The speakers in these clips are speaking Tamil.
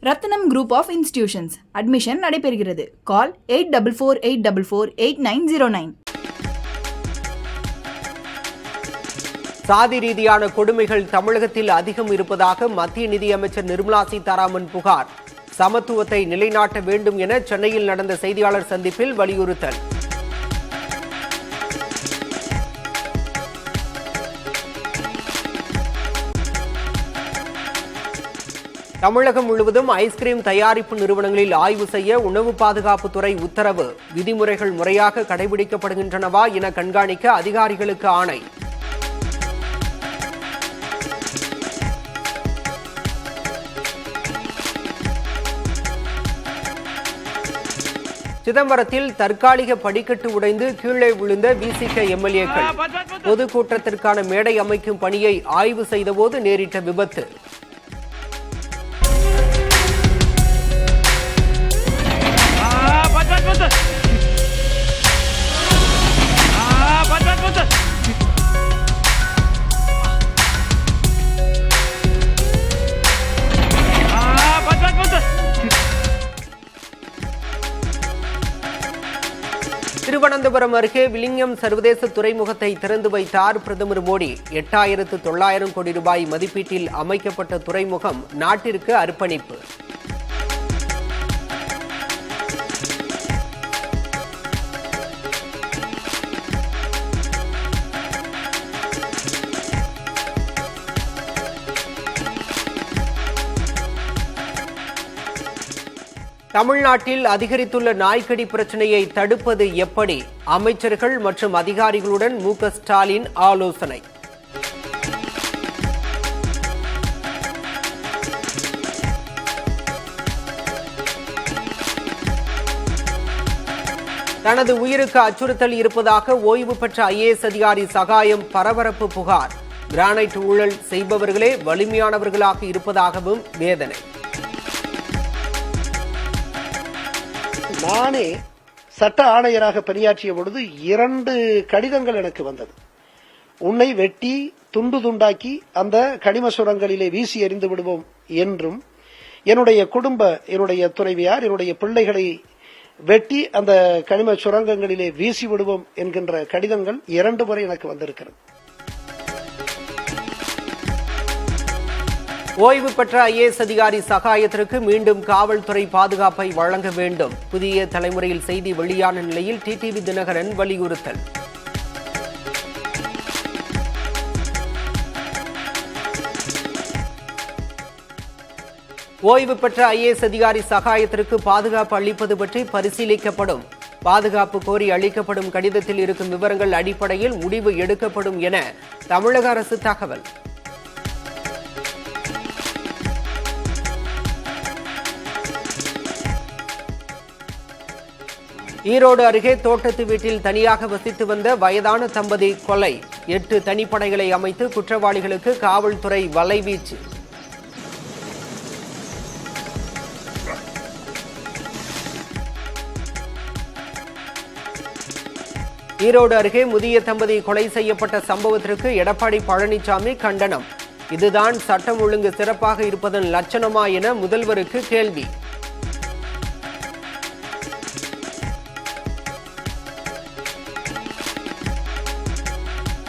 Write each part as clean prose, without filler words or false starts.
Ratnam group of institutions admission நடைபெறுகிறது. கால் 8448448909. சாதி ரீதியான கொடுமைகள் தமிழகத்தில் அதிகம் இருப்பதாக மத்திய நிதியமைச்சர் நிர்மலா சீதாராமன் புகார். சமத்துவத்தை நிலைநாட்ட வேண்டும் என சென்னையில் நடந்த செய்தியாளர் சந்திப்பில் வலியுறுத்தல். தமிழகம் முழுவதும் ஐஸ்கிரீம் தயாரிப்பு நிறுவனங்களில் ஆய்வு செய்ய உணவு பாதுகாப்புத்துறை உத்தரவு. விதிமுறைகள் முறையாக கடைபிடிக்கப்படுகின்றனவா என கண்காணிக்க அதிகாரிகளுக்கு ஆணை. சிதம்பரத்தில் தற்காலிக படிக்கட்டு உடைந்து கீழே விழுந்த விசிக எம்எல்ஏக்கள். பொதுக்கூட்டத்திற்கான மேடை அமைக்கும் பணியை ஆய்வு செய்தபோது நேரிட்ட விபத்து. திருவனந்தபுரம் அருகே வில்லியம் சர்வதேச துறைமுகத்தை திறந்து வைத்தார் பிரதமர் மோடி. 8900 கோடி ரூபாய் மதிப்பீட்டில் அமைக்கப்பட்ட துறைமுகம் நாட்டிற்கு அர்ப்பணிப்பு. தமிழ்நாட்டில் அதிகரித்துள்ள நாய்க்கடி பிரச்சனையை தடுப்பது எப்படி? அமைச்சர்கள் மற்றும் அதிகாரிகளுடன் மு.க. ஸ்டாலின் ஆலோசனை. தனது உயிருக்கு அச்சுறுத்தல் இருப்பதாக ஓய்வு பெற்ற ஐஏஎஸ் அதிகாரி சகாயம் பரபரப்பு புகார். கிரானைட் ஊழல் செய்பவர்களே வலிமையானவர்களாக இருப்பதாகவும் வேதனை. நானே சட்ட ஆணையராக பணியாற்றிய பொழுது 2 கடிதங்கள் எனக்கு வந்தது. உன்னை வெட்டி துண்டு துண்டாக்கி அந்த கனிம சுரங்களிலே வீசி எறிந்து விடுவோம் என்றும், என்னுடைய துணைவியார், என்னுடைய பிள்ளைகளை வெட்டி அந்த கனிம சுரங்கங்களிலே வீசி விடுவோம் என்கின்ற கடிதங்கள் 2 முறை எனக்கு வந்திருக்கிறது. ஓய்வு பெற்ற ஐஏஎஸ் அதிகாரி சகாயத்திற்கு மீண்டும் காவல்துறை பாதுகாப்பை வழங்க வேண்டும். புதிய தலைமுறையில் செய்தி வெளியான நிலையில் டிடிவி தினகரன் வலியுறுத்தல். ஓய்வு பெற்ற ஐஏஎஸ் அதிகாரி சகாயத்திற்கு பாதுகாப்பு அளிப்பது பற்றி பரிசீலிக்கப்படும். பாதுகாப்பு கோரி அளிக்கப்படும் கடிதத்தில் இருக்கும் விவரங்கள் அடிப்படையில் முடிவு எடுக்கப்படும் என தமிழக அரசு தகவல். ஈரோடு அருகே தோட்டத்து வீட்டில் தனியாக வசித்து வந்த வயதான தம்பதி கொலை. 8 தனிப்படைகளை அமைத்து குற்றவாளிகளுக்கு காவல்துறை வலைவீச்சு. ஈரோடு அருகே முதிய தம்பதி கொலை செய்யப்பட்ட சம்பவத்திற்கு எடப்பாடி பழனிசாமி கண்டனம். இதுதான் சட்டம் ஒழுங்கு சிறப்பாக இருப்பதன் லட்சணமா என முதல்வருக்கு கேள்வி.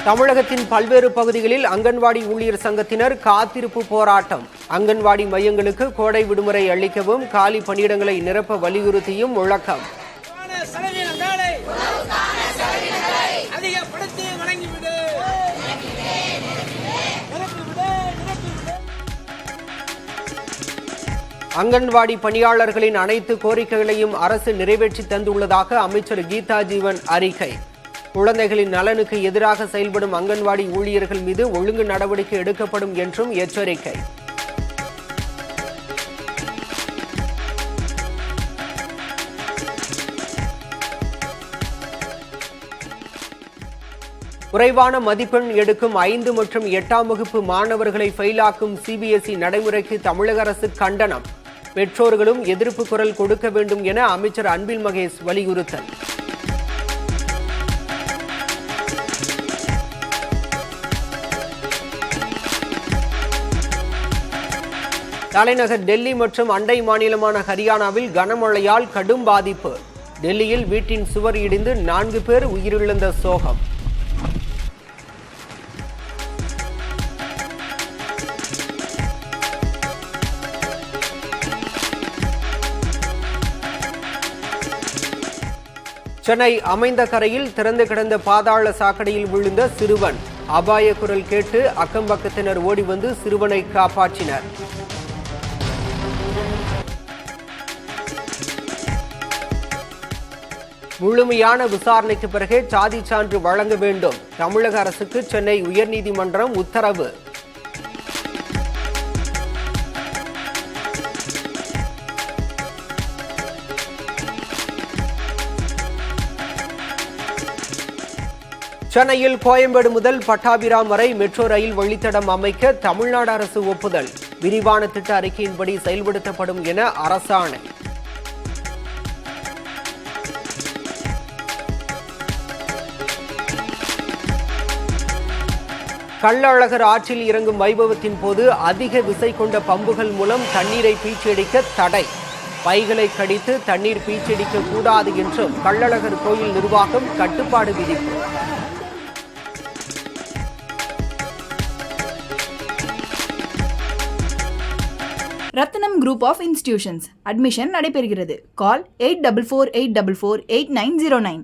தமிழகத்தின் பல்வேறு பகுதிகளில் அங்கன்வாடி ஊழியர் சங்கத்தினர் காத்திருப்பு போராட்டம். அங்கன்வாடி மையங்களுக்கு கோடை விடுமுறை அளிக்கவும் காலி பணியிடங்களை நிரப்ப வலியுறுத்தியும் முழக்கம். அங்கன்வாடி பணியாளர்களின் அனைத்து கோரிக்கைகளையும் அரசு நிறைவேற்றி தந்துள்ளதாக அமைச்சர் கீதா ஜீவன் அறிக்கை. குழந்தைகளின் நலனுக்கு எதிராக செயல்படும் அங்கன்வாடி ஊழியர்கள் மீது ஒழுங்கு நடவடிக்கை எடுக்கப்படும் என்றும் எச்சரிக்கை. குறைவான மதிப்பெண் எடுக்கும் 5 மற்றும் 8ஆம் வகுப்பு மாணவர்களை ஃபெயிலாக்கும் சிபிஎஸ்இ நடைமுறைக்கு தமிழக அரசு கண்டனம். பெற்றோர்களும் எதிர்ப்பு குரல் கொடுக்க வேண்டும் என அமைச்சர் அன்பில் மகேஷ் வலியுறுத்தல். தலைநகர் டெல்லி மற்றும் அண்டை மாநிலமான ஹரியானாவில் கனமழையால் கடும் பாதிப்பு. டெல்லியில் வீட்டின் சுவர் இடிந்து 4 பேர் உயிரிழந்த சோகம். சென்னை அமைந்த கரையில் திறந்து கிடந்த பாதாள சாக்கடையில் விழுந்த சிறுவன். அபாய குரல் கேட்டு அக்கம்பக்கத்தினர் ஓடி வந்து சிறுவனை காப்பாற்றினர். முழுமையான விசாரணைக்கு பிறகே சாதி சான்று வழங்க வேண்டும். தமிழக அரசுக்கு சென்னை உயர்நீதிமன்றம் உத்தரவு. சென்னையில் கோயம்பேடு முதல் பட்டாபிராம் வரை மெட்ரோ ரயில் வழித்தடம் அமைக்க தமிழ்நாடு அரசு ஒப்புதல். விரிவான திட்ட அறிக்கையின்படி செயல்படுத்தப்படும் என அரசாணை. கள்ளழகர் ஆற்றில் இறங்கும் வைபவத்தின் போது அதிக விசை கொண்ட பம்புகள் மூலம் தண்ணீரை பீச்சடிக்க தடை. பைகளை கடித்து தண்ணீர் பீச்சடிக்க கூடாது என்றும் கள்ளழகர் கோயில் நிர்வாகம் கட்டுப்பாடு விதிப்பு. ரத்னம் குரூப் ஆஃப் இன்ஸ்டிடியூஷன்ஸ் அட்மிஷன் நடைபெறுகிறது. கால் 8448448909.